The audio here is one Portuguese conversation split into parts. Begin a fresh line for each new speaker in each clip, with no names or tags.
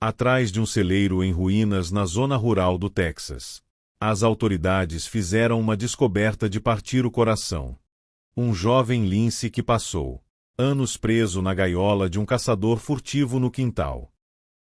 atrás de um celeiro em ruínas na zona rural do Texas. As autoridades fizeram uma descoberta de partir o coração. Um jovem lince que passou anos preso na gaiola de um caçador furtivo no quintal.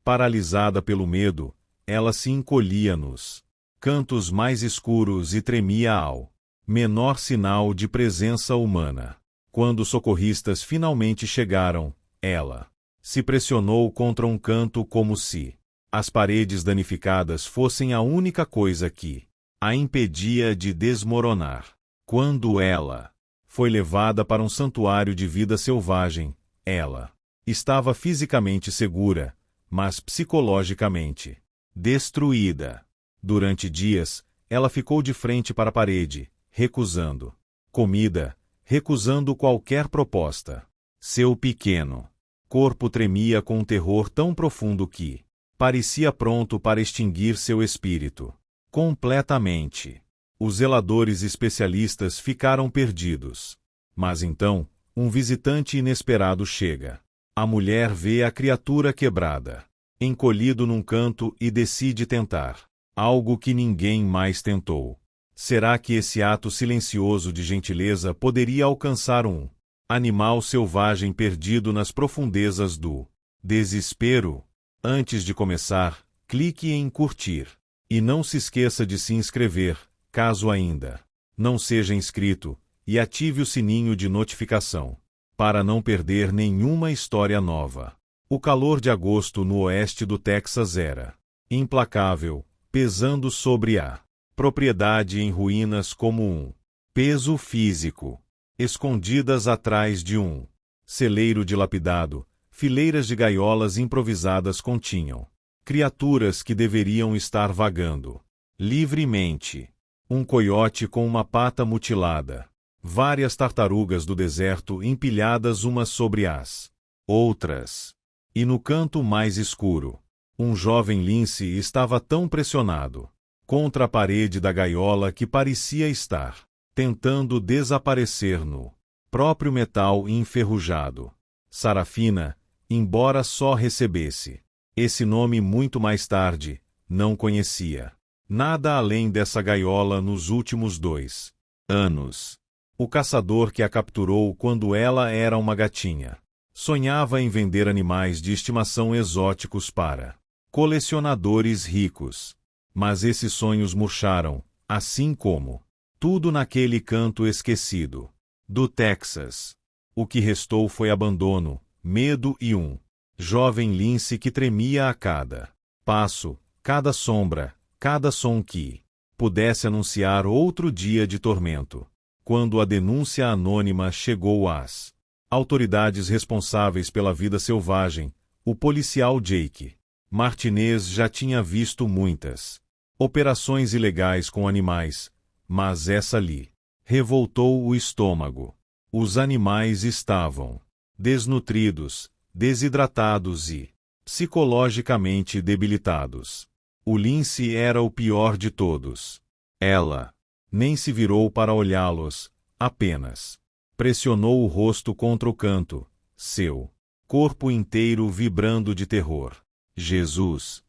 Paralisada pelo medo, ela se encolhia nos cantos mais escuros e tremia ao menor sinal de presença humana. Quando socorristas finalmente chegaram, ela se pressionou contra um canto como se as paredes danificadas fossem a única coisa que a impedia de desmoronar. Quando ela foi levada para um santuário de vida selvagem, ela estava fisicamente segura, mas psicologicamente destruída. Durante dias, ela ficou de frente para a parede, recusando comida, recusando qualquer proposta. Seu pequeno corpo tremia com um terror tão profundo que parecia pronto para extinguir seu espírito completamente. Os zeladores especialistas ficaram perdidos. Mas então, um visitante inesperado chega. A mulher vê a criatura quebrada, encolhido num canto e decide tentar algo que ninguém mais tentou. Será que esse ato silencioso de gentileza poderia alcançar um animal selvagem perdido nas profundezas do desespero? Antes de começar, clique em curtir. E não se esqueça de se inscrever, caso ainda não seja inscrito, e ative o sininho de notificação, para não perder nenhuma história nova. O calor de agosto no oeste do Texas era implacável, pesando sobre a propriedade em ruínas como um peso físico. Escondidas atrás de um celeiro dilapidado, fileiras de gaiolas improvisadas continham criaturas que deveriam estar vagando livremente. Um coiote com uma pata mutilada. Várias tartarugas do deserto empilhadas umas sobre as outras. E no canto mais escuro, um jovem lince estava tão pressionado contra a parede da gaiola que parecia estar tentando desaparecer no próprio metal enferrujado. Sarafina, embora só recebesse esse nome muito mais tarde, não conhecia nada além dessa gaiola nos últimos 2 anos. O caçador que a capturou quando ela era uma gatinha sonhava em vender animais de estimação exóticos para colecionadores ricos. Mas esses sonhos murcharam, assim como tudo naquele canto esquecido do Texas. O que restou foi abandono, medo e um jovem lince que tremia a cada passo, cada sombra, cada som que pudesse anunciar outro dia de tormento. Quando a denúncia anônima chegou às autoridades responsáveis pela vida selvagem, o policial Jake Martinez já tinha visto muitas operações ilegais com animais, mas essa lhe revoltou o estômago. Os animais estavam desnutridos, desidratados e psicologicamente debilitados. O lince era o pior de todos. Ela nem se virou para olhá-los, apenas pressionou o rosto contra o canto, seu corpo inteiro vibrando de terror. Jesus!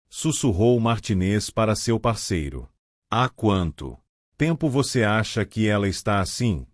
Sussurrou Martinez para seu parceiro. Há quanto tempo você acha que ela está assim?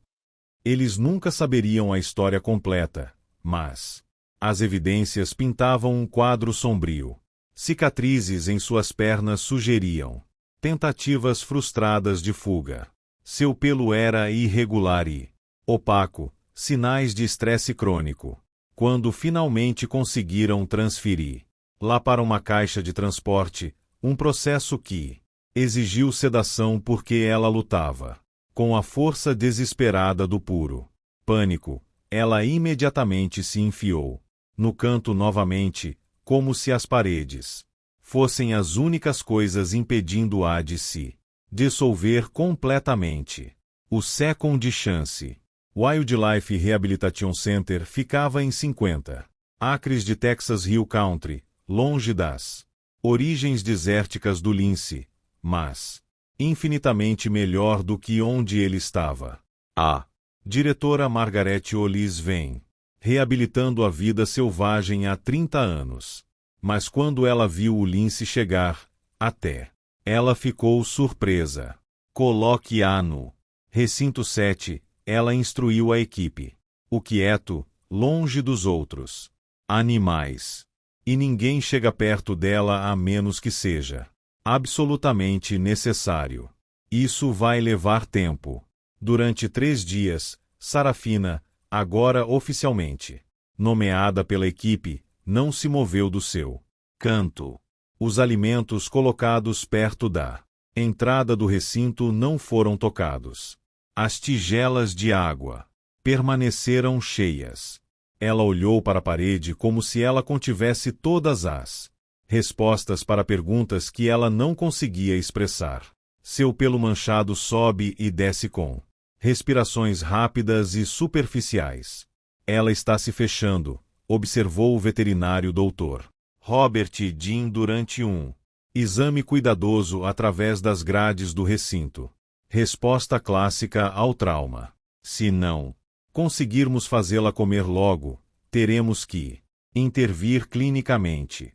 Eles nunca saberiam a história completa, mas as evidências pintavam um quadro sombrio. Cicatrizes em suas pernas sugeriam tentativas frustradas de fuga. Seu pelo era irregular e opaco, sinais de estresse crônico. Quando finalmente conseguiram transferir lá para uma caixa de transporte, um processo que exigiu sedação porque ela lutava com a força desesperada do puro pânico, ela imediatamente se enfiou no canto novamente, como se as paredes fossem as únicas coisas impedindo-a de se dissolver completamente. O Second Chance Wildlife Rehabilitation Center ficava em 50 acres de Texas Hill Country, longe das origens desérticas do lince, mas infinitamente melhor do que onde ele estava. A diretora Margaret Olis vem reabilitando a vida selvagem há 30 anos. Mas quando ela viu o lince chegar, até ela ficou surpresa. Coloque-a no recinto 7, ela instruiu a equipe. O quieto, longe dos outros animais. E ninguém chega perto dela a menos que seja absolutamente necessário. Isso vai levar tempo. Durante 3 dias, Sarafina, agora oficialmente nomeada pela equipe, não se moveu do seu canto. Os alimentos colocados perto da entrada do recinto não foram tocados. As tigelas de água permaneceram cheias. Ela olhou para a parede como se ela contivesse todas as respostas para perguntas que ela não conseguia expressar. Seu pelo manchado sobe e desce com respirações rápidas e superficiais. Ela está se fechando, observou o veterinário doutor Robert Dean durante um exame cuidadoso através das grades do recinto. Resposta clássica ao trauma. Se não conseguirmos fazê-la comer logo, teremos que intervir clinicamente.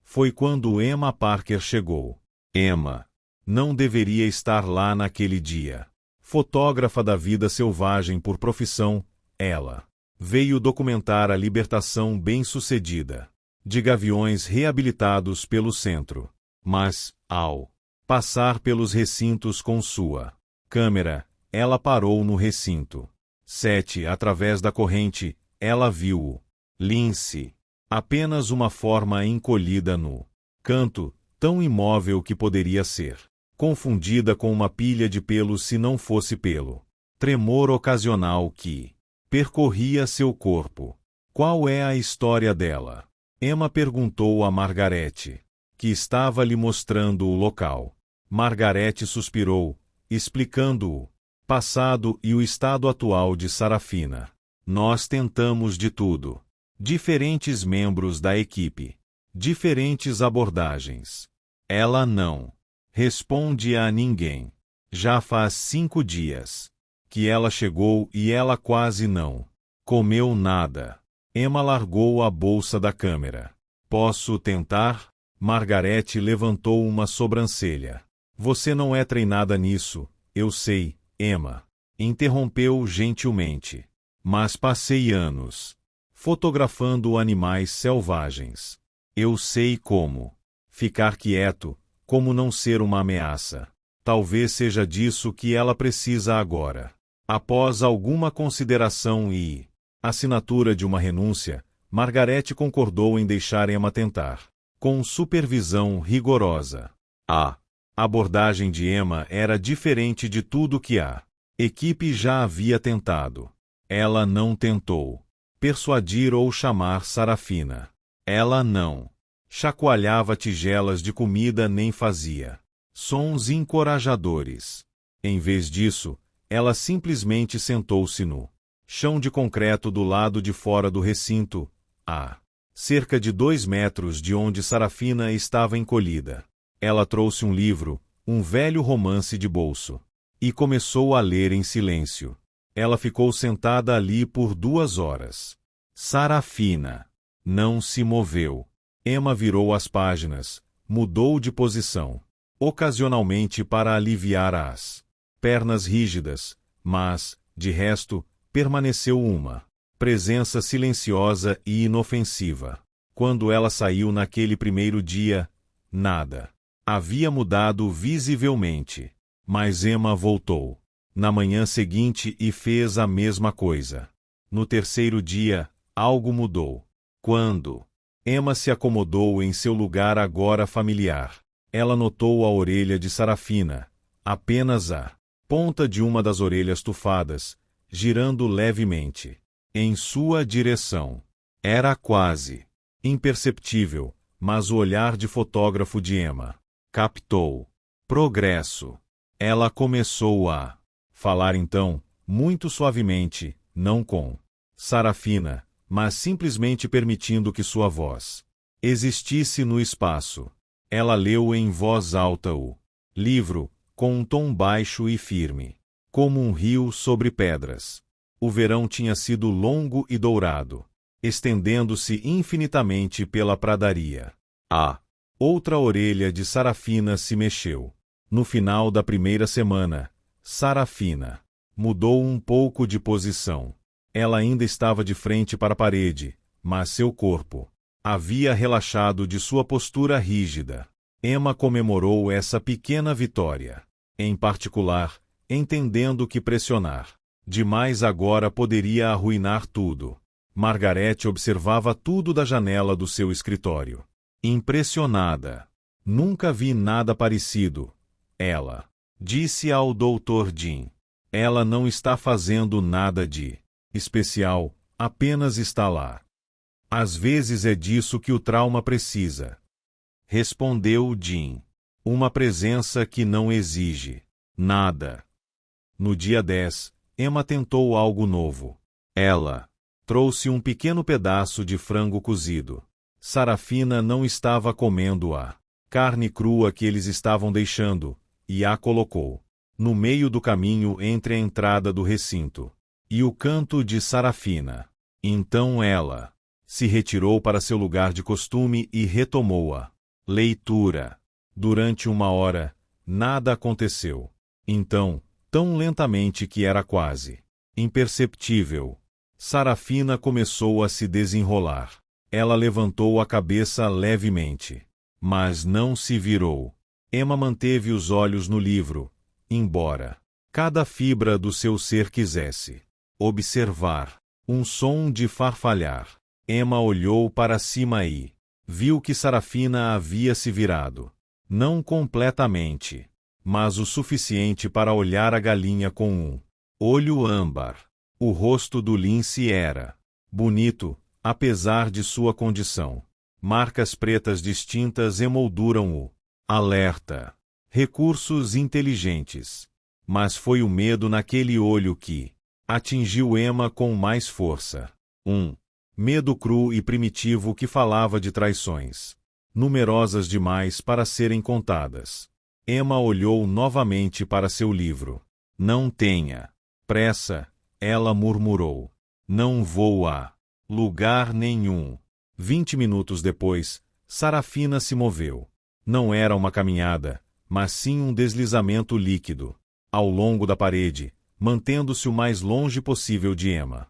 Foi quando Emma Parker chegou. Emma não deveria estar lá naquele dia. Fotógrafa da vida selvagem por profissão, ela veio documentar a libertação bem-sucedida de gaviões reabilitados pelo centro. Mas, ao passar pelos recintos com sua câmera, ela parou no recinto 7. Através da corrente, ela viu o lince. Apenas uma forma encolhida no canto, tão imóvel que poderia ser confundida com uma pilha de pelos se não fosse pelo tremor ocasional que percorria seu corpo. Qual é a história dela? Emma perguntou a Margarete, que estava lhe mostrando o local. Margarete suspirou, explicando o passado e o estado atual de Sarafina. Nós tentamos de tudo. Diferentes membros da equipe. Diferentes abordagens. Ela não responde a ninguém. Já faz 5 dias que ela chegou e ela quase não comeu nada. Emma largou a bolsa da câmera. Posso tentar? Margarete levantou uma sobrancelha. Você não é treinada nisso, eu sei, Emma. Interrompeu gentilmente. Mas passei anos fotografando animais selvagens. Eu sei como ficar quieto, como não ser uma ameaça. Talvez seja disso que ela precisa agora. Após alguma consideração e assinatura de uma renúncia, Margarete concordou em deixar Emma tentar, com supervisão rigorosa. A abordagem de Emma era diferente de tudo que a equipe já havia tentado. Ela não tentou persuadir ou chamar Sarafina. Ela não chacoalhava tigelas de comida nem fazia sons encorajadores. Em vez disso, ela simplesmente sentou-se no chão de concreto do lado de fora do recinto, a cerca de 2 metros de onde Sarafina estava encolhida. Ela trouxe um livro, um velho romance de bolso, e começou a ler em silêncio. Ela ficou sentada ali por 2 horas. Sarafina não se moveu. Emma virou as páginas, mudou de posição, ocasionalmente para aliviar as pernas rígidas, mas, de resto, permaneceu uma presença silenciosa e inofensiva. Quando ela saiu naquele primeiro dia, nada havia mudado visivelmente. Mas Emma voltou na manhã seguinte e fez a mesma coisa. No terceiro dia, algo mudou. Quando Emma se acomodou em seu lugar agora familiar, ela notou a orelha de Sarafina, apenas a ponta de uma das orelhas tufadas, girando levemente em sua direção. Era quase imperceptível, mas o olhar de fotógrafo de Emma captou progresso. Ela começou a falar então, muito suavemente, não com Sarafina, mas simplesmente permitindo que sua voz existisse no espaço. Ela leu em voz alta o livro, com um tom baixo e firme, como um rio sobre pedras. O verão tinha sido longo e dourado. estendendo-se infinitamente pela pradaria. A outra orelha de Sarafina se mexeu. No final da primeira semana, Sarafina mudou um pouco de posição. Ela ainda estava de frente para a parede, mas seu corpo havia relaxado de sua postura rígida. Emma comemorou essa pequena vitória. Em particular, entendendo que pressionar demais agora poderia arruinar tudo. Margarete observava tudo da janela do seu escritório. Impressionada. Nunca vi nada parecido. Ela disse ao Dr. Jin. Ela não está fazendo nada de especial, apenas está lá. Às vezes é disso que o trauma precisa. Respondeu Jin. Uma presença que não exige nada. No dia 10, Emma tentou algo novo. Ela trouxe um pequeno pedaço de frango cozido. Sarafina não estava comendo a carne crua que eles estavam deixando, e a colocou no meio do caminho entre a entrada do recinto e o canto de Sarafina. Então ela se retirou para seu lugar de costume e retomou a leitura. Durante 1 hora, nada aconteceu. Então, tão lentamente que era quase imperceptível, Sarafina começou a se desenrolar. Ela levantou a cabeça levemente, mas não se virou. Emma manteve os olhos no livro, embora cada fibra do seu ser quisesse observar um som de farfalhar. Emma olhou para cima e viu que Sarafina havia se virado. Não completamente, mas o suficiente para olhar a galinha com um olho âmbar. O rosto do lince era bonito, apesar de sua condição. Marcas pretas distintas emolduram o alerta. Recursos inteligentes. Mas foi o medo naquele olho que atingiu Emma com mais força. Um medo cru e primitivo que falava de traições, numerosas demais para serem contadas. Emma olhou novamente para seu livro. Não tenha pressa, ela murmurou. Não vou a lugar nenhum. 20 minutos depois, Sarafina se moveu. Não era uma caminhada, mas sim um deslizamento líquido, ao longo da parede, mantendo-se o mais longe possível de Emma.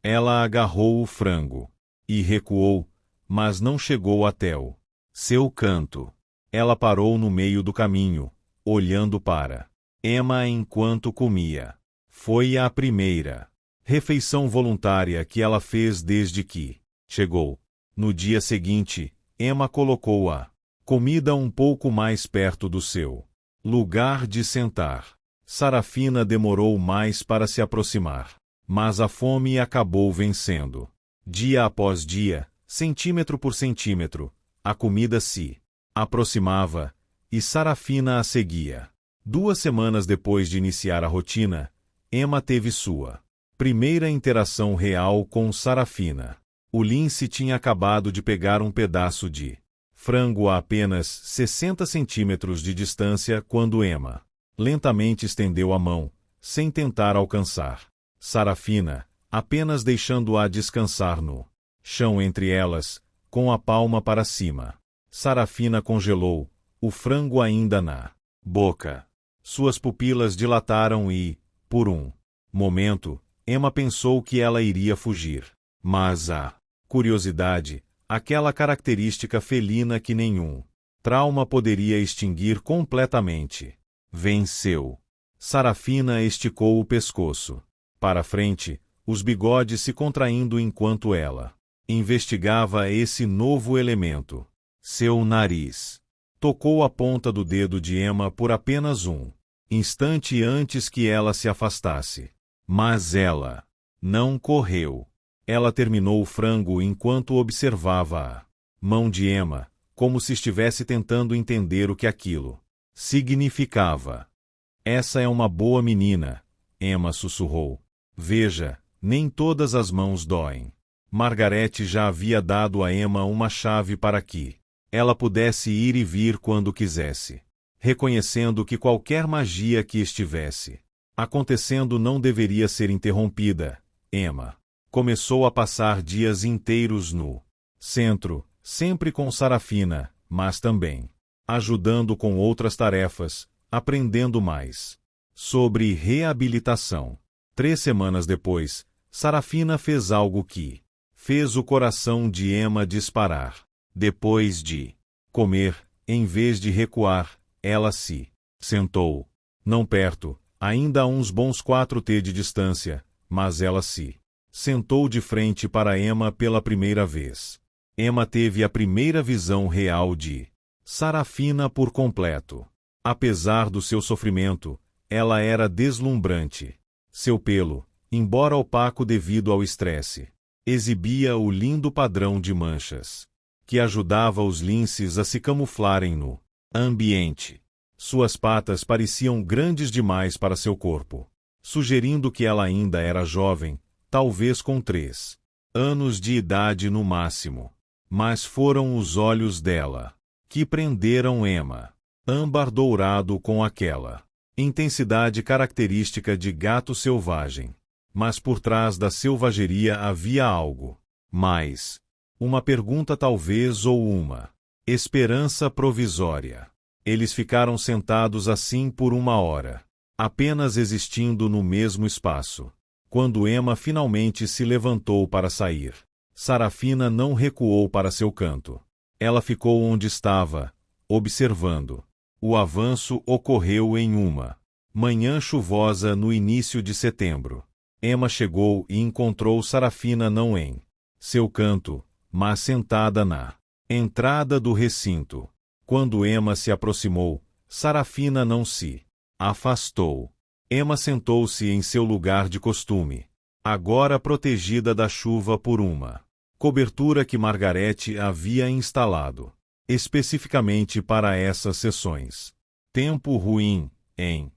Ela agarrou o frango e recuou, mas não chegou até o seu canto. Ela parou no meio do caminho, olhando para Emma enquanto comia. Foi a primeira refeição voluntária que ela fez desde que chegou. No dia seguinte, Emma colocou a comida um pouco mais perto do seu lugar de sentar. Sarafina demorou mais para se aproximar, mas a fome acabou vencendo. Dia após dia, centímetro por centímetro, a comida se aproximava, e Sarafina a seguia. 2 semanas depois de iniciar a rotina, Emma teve sua primeira interação real com Sarafina. O lince tinha acabado de pegar um pedaço de frango a apenas 60 centímetros de distância quando Emma lentamente estendeu a mão, sem tentar alcançar Sarafina, apenas deixando-a descansar no chão entre elas, com a palma para cima. Sarafina congelou, o frango ainda na boca. Suas pupilas dilataram e, por um momento, Emma pensou que ela iria fugir. Mas a curiosidade, aquela característica felina que nenhum trauma poderia extinguir completamente, venceu. Sarafina esticou o pescoço para frente, os bigodes se contraindo enquanto ela investigava esse novo elemento. Seu nariz tocou a ponta do dedo de Emma por apenas um instante antes que ela se afastasse. Mas ela não correu. Ela terminou o frango enquanto observava a mão de Emma, como se estivesse tentando entender o que aquilo significava. Essa é uma boa menina, Emma sussurrou. Veja, nem todas as mãos doem. Margarete já havia dado a Emma uma chave para que ela pudesse ir e vir quando quisesse, reconhecendo que qualquer magia que estivesse acontecendo não deveria ser interrompida. Emma Começou a passar dias inteiros no centro, sempre com Sarafina, mas também ajudando com outras tarefas, aprendendo mais sobre reabilitação. 3 semanas depois, Sarafina fez algo que fez o coração de Emma disparar. Depois de comer, em vez de recuar, ela se sentou. Não perto, ainda a uns bons 4 t de distância, mas ela se sentou de frente para Emma pela primeira vez. Emma teve a primeira visão real de Sarafina por completo. Apesar do seu sofrimento, ela era deslumbrante. Seu pelo, embora opaco devido ao estresse, exibia o lindo padrão de manchas, que ajudava os linces a se camuflarem no ambiente. Suas patas pareciam grandes demais para seu corpo, sugerindo que ela ainda era jovem, talvez com 3 anos de idade no máximo. Mas foram os olhos dela que prenderam Emma, âmbar dourado com aquela intensidade característica de gato selvagem. Mas por trás da selvageria havia algo mais. Uma pergunta talvez ou uma esperança provisória. Eles ficaram sentados assim por 1 hora, apenas existindo no mesmo espaço. Quando Emma finalmente se levantou para sair, Sarafina não recuou para seu canto. Ela ficou onde estava, observando. O avanço ocorreu em uma manhã chuvosa no início de setembro. Emma chegou e encontrou Sarafina não em seu canto, mas sentada na entrada do recinto. Quando Emma se aproximou, Sarafina não se afastou. Emma sentou-se em seu lugar de costume, agora protegida da chuva por uma cobertura que Margarete havia instalado, especificamente para essas sessões. Tempo ruim, hein?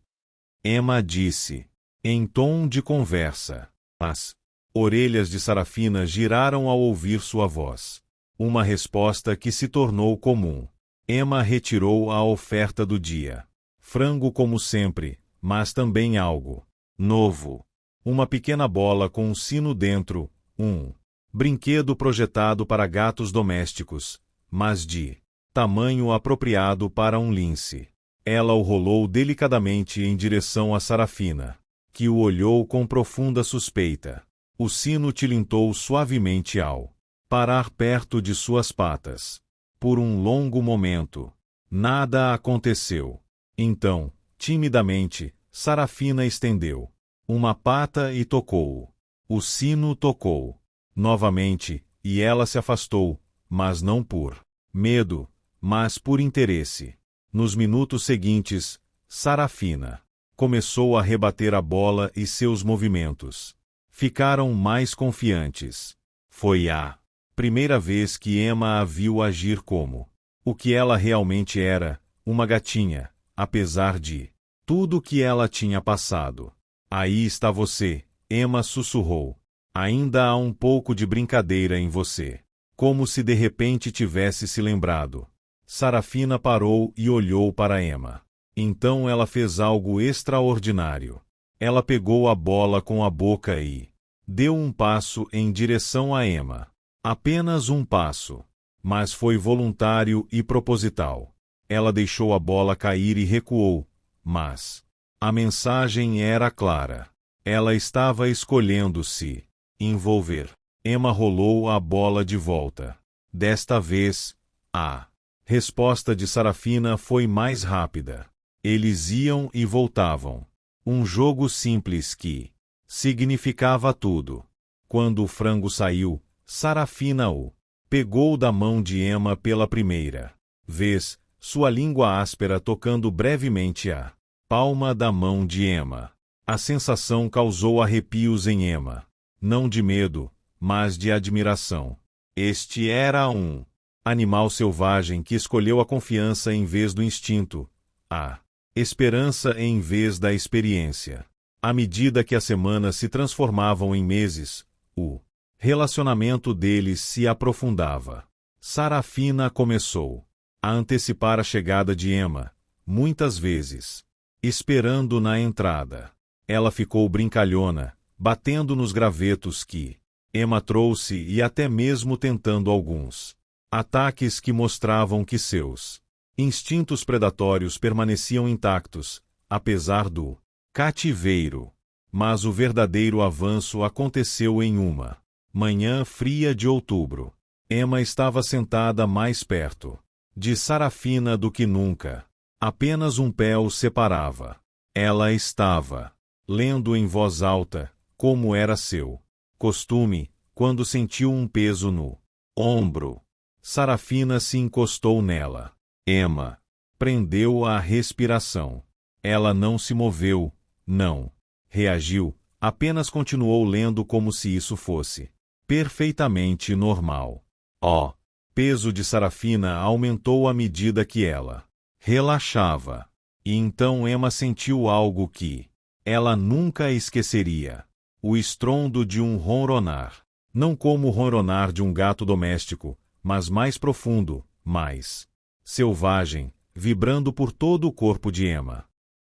Emma disse, em tom de conversa. As orelhas de Sarafina giraram ao ouvir sua voz. Uma resposta que se tornou comum. Emma retirou a oferta do dia. Frango como sempre, mas também algo novo. Uma pequena bola com um sino dentro, um brinquedo projetado para gatos domésticos, mas de tamanho apropriado para um lince. Ela o rolou delicadamente em direção a Sarafina, que o olhou com profunda suspeita. O sino tilintou suavemente ao parar perto de suas patas. Por um longo momento, nada aconteceu. Então, timidamente, Sarafina estendeu uma pata e tocou-o. O sino tocou novamente, e ela se afastou, mas não por medo, mas por interesse. Nos minutos seguintes, Sarafina começou a rebater a bola e seus movimentos ficaram mais confiantes. Foi a primeira vez que Emma a viu agir como o que ela realmente era, uma gatinha, apesar de tudo que ela tinha passado. Aí está você, Emma sussurrou. Ainda há um pouco de brincadeira em você. Como se de repente tivesse se lembrado. Sarafina parou e olhou para Emma. Então ela fez algo extraordinário. Ela pegou a bola com a boca e deu um passo em direção a Emma. Apenas um passo. Mas foi voluntário e proposital. Ela deixou a bola cair e recuou, mas a mensagem era clara. Ela estava escolhendo se envolver. Emma rolou a bola de volta. Desta vez, a resposta de Sarafina foi mais rápida. Eles iam e voltavam. Um jogo simples que significava tudo. Quando o frango saiu, Sarafina o pegou da mão de Emma pela primeira vez, sua língua áspera tocando brevemente a palma da mão de Emma. A sensação causou arrepios em Emma. Não de medo, mas de admiração. Este era um animal selvagem que escolheu a confiança em vez do instinto, a esperança em vez da experiência. À medida que as semanas se transformavam em meses, o relacionamento deles se aprofundava. Sarafina começou a antecipar a chegada de Emma, muitas vezes, esperando na entrada. Ela ficou brincalhona, batendo nos gravetos que Emma trouxe e até mesmo tentando alguns ataques que mostravam que seus instintos predatórios permaneciam intactos, apesar do cativeiro. Mas o verdadeiro avanço aconteceu em uma manhã fria de outubro. Emma estava sentada mais perto de Sarafina do que nunca. Apenas um pé os separava. Ela estava lendo em voz alta, como era seu costume, quando sentiu um peso no ombro. Sarafina se encostou nela. Emma prendeu a respiração. Ela não se moveu, não reagiu, apenas continuou lendo como se isso fosse perfeitamente normal. O peso de Sarafina aumentou à medida que ela relaxava. E então Emma sentiu algo que ela nunca esqueceria: o estrondo de um ronronar. Não como o ronronar de um gato doméstico, mas mais profundo, mais selvagem, vibrando por todo o corpo de Emma.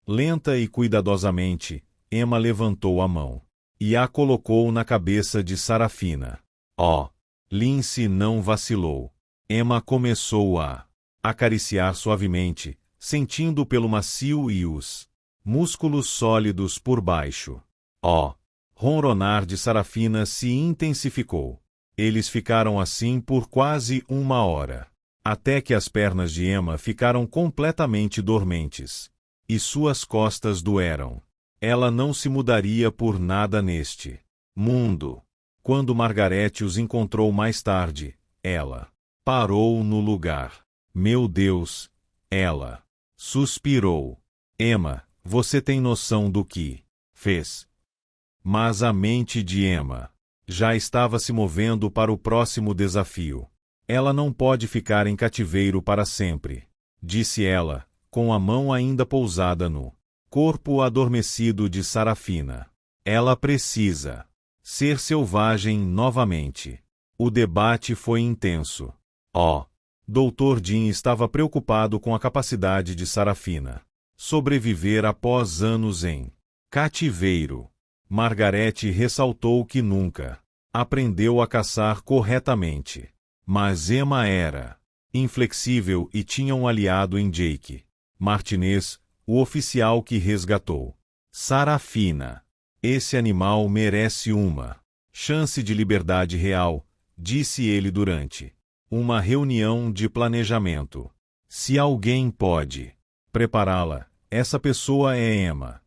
Lenta e cuidadosamente, Emma levantou a mão e a colocou na cabeça de Sarafina. Lindsay não vacilou. Emma começou a acariciar suavemente, sentindo pelo macio e os músculos sólidos por baixo. O ronronar de Sarafina se intensificou. Eles ficaram assim por quase uma hora, até que as pernas de Emma ficaram completamente dormentes. E suas costas doeram. Ela não se mudaria por nada neste mundo. Quando Margarete os encontrou mais tarde, ela parou no lugar. Meu Deus! Ela suspirou. Emma, você tem noção do que fez? Mas a mente de Emma já estava se movendo para o próximo desafio. Ela não pode ficar em cativeiro para sempre, disse ela, com a mão ainda pousada no corpo adormecido de Sarafina. Ela precisa ser selvagem novamente. O debate foi intenso. Dr. Dean estava preocupado com a capacidade de Sarafina sobreviver após anos em cativeiro. Margarete ressaltou que nunca aprendeu a caçar corretamente. Mas Emma era inflexível e tinha um aliado em Jake Martinez, o oficial que resgatou Sarafina. Esse animal merece uma chance de liberdade real, disse ele durante uma reunião de planejamento. Se alguém pode prepará-la, essa pessoa é Emma.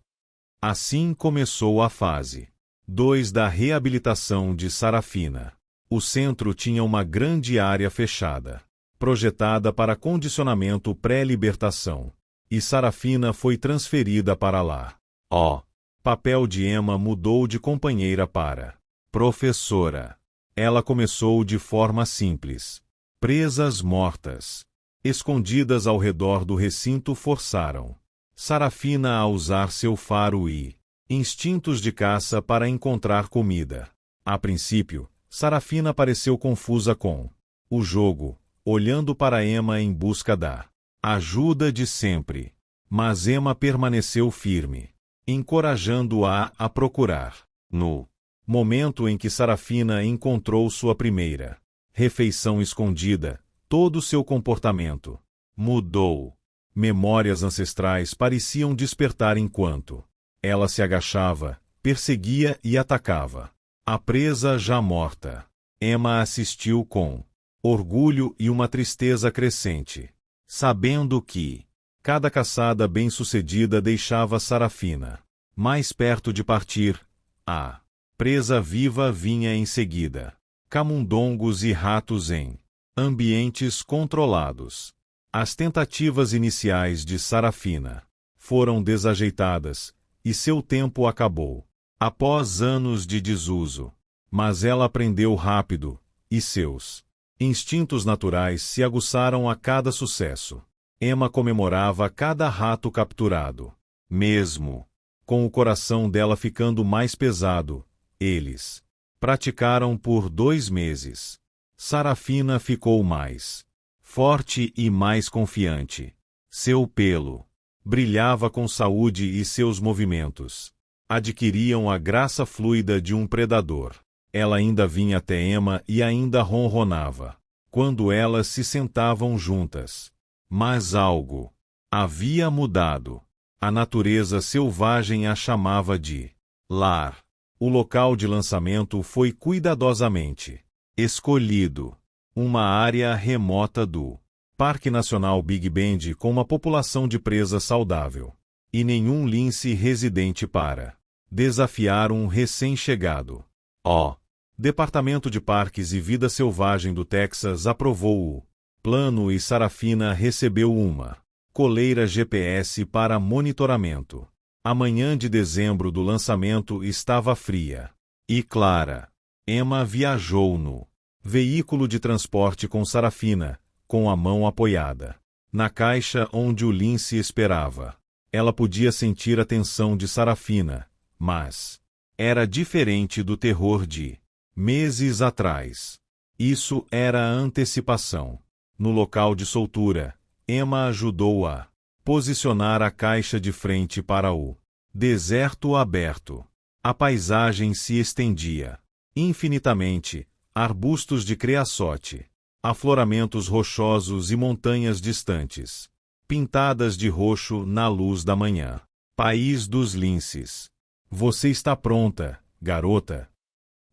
Assim começou a fase 2 da reabilitação de Sarafina. O centro tinha uma grande área fechada, projetada para condicionamento pré-libertação, e Sarafina foi transferida para lá. O papel de Emma mudou de companheira para professora. Ela começou de forma simples. Presas mortas, escondidas ao redor do recinto, forçaram Sarafina a usar seu faro e instintos de caça para encontrar comida. A princípio, Sarafina pareceu confusa com o jogo, olhando para Emma em busca da ajuda de sempre. Mas Emma permaneceu firme, encorajando-a a procurar. No momento em que Sarafina encontrou sua primeira refeição escondida, todo seu comportamento mudou. Memórias ancestrais pareciam despertar enquanto ela se agachava, perseguia e atacava a presa já morta. Emma assistiu com orgulho e uma tristeza crescente, sabendo que cada caçada bem-sucedida deixava Sarafina mais perto de partir. A presa viva vinha em seguida. Camundongos e ratos em ambientes controlados. As tentativas iniciais de Sarafina foram desajeitadas, e seu tempo acabou. Após anos de desuso. Mas ela aprendeu rápido, e seus instintos naturais se aguçaram a cada sucesso. Emma comemorava cada rato capturado. Mesmo com o coração dela ficando mais pesado, eles praticaram por 2 meses. Sarafina ficou mais forte e mais confiante. Seu pelo brilhava com saúde e seus movimentos adquiriam a graça fluida de um predador. Ela ainda vinha até Emma e ainda ronronava, quando elas se sentavam juntas. Mas algo havia mudado. A natureza selvagem a chamava de lar. O local de lançamento foi cuidadosamente escolhido. Uma área remota do Parque Nacional Big Bend com uma população de presa saudável. E nenhum lince residente para desafiar um recém-chegado. O Departamento de Parques e Vida Selvagem do Texas aprovou o plano e Sarafina recebeu uma coleira GPS para monitoramento. A manhã de dezembro do lançamento estava fria e clara. Emma viajou no veículo de transporte com Sarafina, com a mão apoiada na caixa onde o lince esperava. Ela podia sentir a tensão de Sarafina, mas era diferente do terror de meses atrás. Isso era a antecipação. No local de soltura, Emma ajudou a posicionar a caixa de frente para o deserto aberto. A paisagem se estendia infinitamente, arbustos de creosote, afloramentos rochosos e montanhas distantes, pintadas de roxo na luz da manhã. País dos linces. Você está pronta, garota?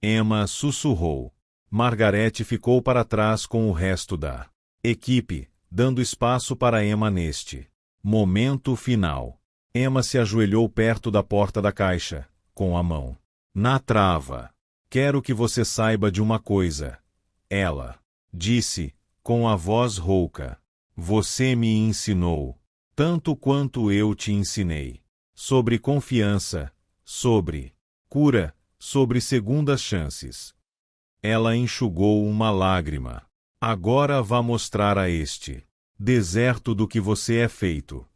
Emma sussurrou. Margaret ficou para trás com o resto da equipe, dando espaço para Emma neste momento final. Emma se ajoelhou perto da porta da caixa, com a mão na trava. Quero que você saiba de uma coisa. Ela disse, com a voz rouca. Você me ensinou, tanto quanto eu te ensinei, sobre confiança, sobre cura, sobre segundas chances. Ela enxugou uma lágrima. Agora vá mostrar a este deserto do que você é feito.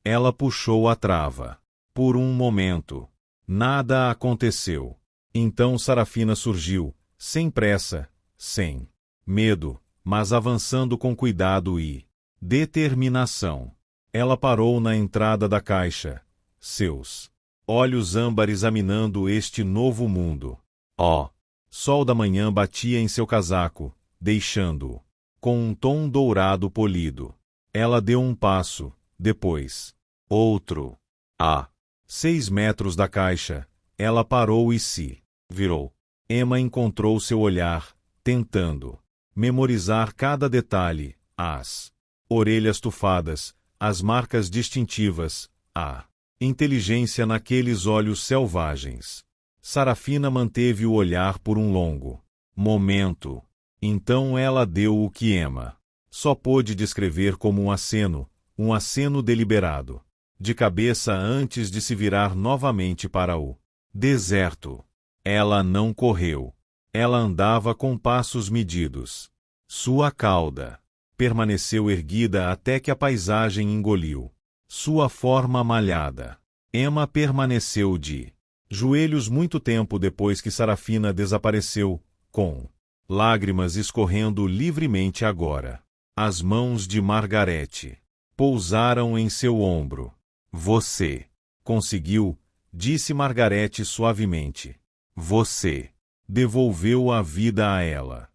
Ela puxou a trava. Por um momento, nada aconteceu. Então Sarafina surgiu, sem pressa, sem medo, mas avançando com cuidado e determinação. Ela parou na entrada da caixa, seus olhos âmbar examinando este novo mundo. O sol da manhã batia em seu casaco, deixando-o com um tom dourado polido. Ela deu um passo, depois outro. A 6 metros da caixa, ela parou e se virou. Emma encontrou seu olhar, tentando memorizar cada detalhe, as orelhas tufadas, as marcas distintivas, a inteligência naqueles olhos selvagens. Sarafina manteve o olhar por um longo momento. Então ela deu o que Emma só pôde descrever como um aceno deliberado, de cabeça antes de se virar novamente para o deserto. Ela não correu. Ela andava com passos medidos. Sua cauda permaneceu erguida até que a paisagem engoliu sua forma malhada. Emma permaneceu de joelhos muito tempo depois que Sarafina desapareceu, com lágrimas escorrendo livremente agora. As mãos de Margaret pousaram em seu ombro. Você conseguiu, disse Margaret suavemente. Você devolveu a vida a ela.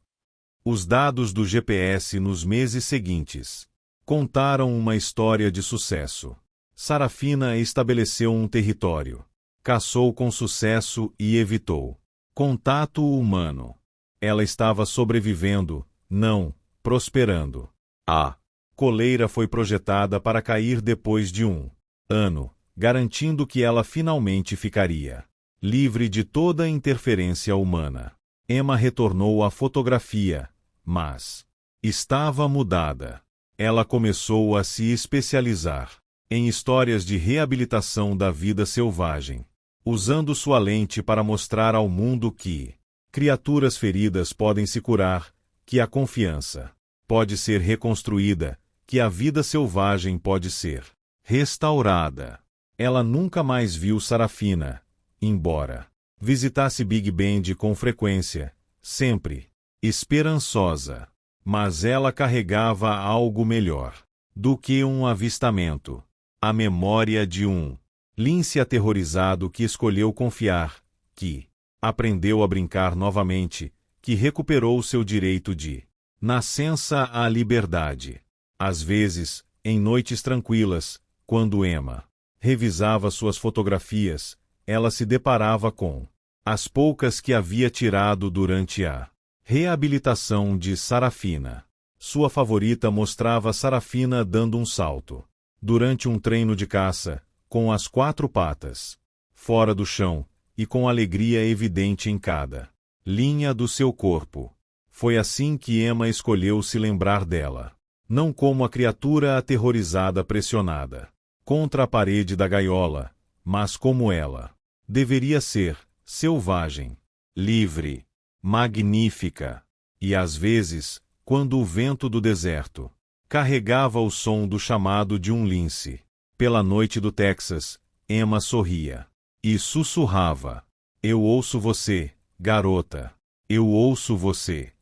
Os dados do GPS nos meses seguintes contaram uma história de sucesso. Sarafina estabeleceu um território, caçou com sucesso e evitou contato humano. Ela estava sobrevivendo, não prosperando. A coleira foi projetada para cair depois de um ano, garantindo que ela finalmente ficaria livre de toda interferência humana. Emma retornou à fotografia, mas estava mudada. Ela começou a se especializar em histórias de reabilitação da vida selvagem, usando sua lente para mostrar ao mundo que criaturas feridas podem se curar, que a confiança pode ser reconstruída, que a vida selvagem pode ser restaurada. Ela nunca mais viu Sarafina, embora visitasse Big Bend com frequência, sempre esperançosa. Mas ela carregava algo melhor do que um avistamento. A memória de um lince aterrorizado que escolheu confiar, que Aprendeu a brincar novamente, que recuperou seu direito de nascença à liberdade. Às vezes, em noites tranquilas, quando Emma revisava suas fotografias, ela se deparava com as poucas que havia tirado durante a reabilitação de Sarafina. Sua favorita mostrava Sarafina dando um salto durante um treino de caça, com as 4 patas fora do chão e com alegria evidente em cada linha do seu corpo. Foi assim que Emma escolheu se lembrar dela, não como a criatura aterrorizada pressionada contra a parede da gaiola, mas como ela deveria ser: selvagem, livre, magnífica. E às vezes, quando o vento do deserto carregava o som do chamado de um lince pela noite do Texas, Emma sorria e sussurrava: "Eu ouço você, garota. Eu ouço você."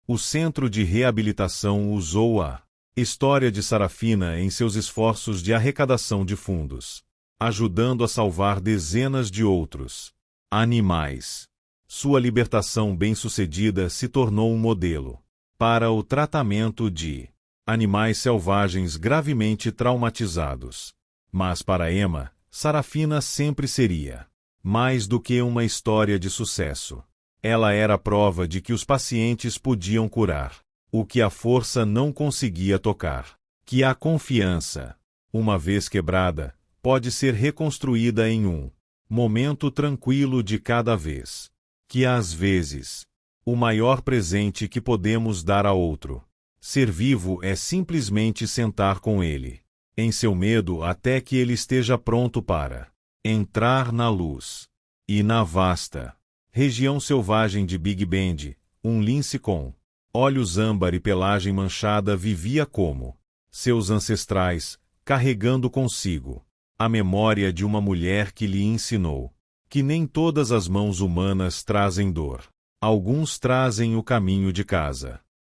O Centro de Reabilitação usou a história de Sarafina em seus esforços de arrecadação de fundos, ajudando a salvar dezenas de outros animais. Sua libertação bem-sucedida se tornou um modelo para o tratamento de animais selvagens gravemente traumatizados. Mas para Emma, Sarafina sempre seria mais do que uma história de sucesso. Ela era a prova de que os pacientes podiam curar o que a força não conseguia tocar. Que a confiança, uma vez quebrada, pode ser reconstruída em um momento tranquilo de cada vez. Que às vezes, o maior presente que podemos dar a outro ser vivo é simplesmente sentar com ele em seu medo até que ele esteja pronto para entrar na luz. E na vasta região selvagem de Big Bend, um lince com olhos âmbar e pelagem manchada vivia como seus ancestrais, carregando consigo a memória de uma mulher que lhe ensinou que nem todas as mãos humanas trazem dor. Alguns trazem o caminho de casa.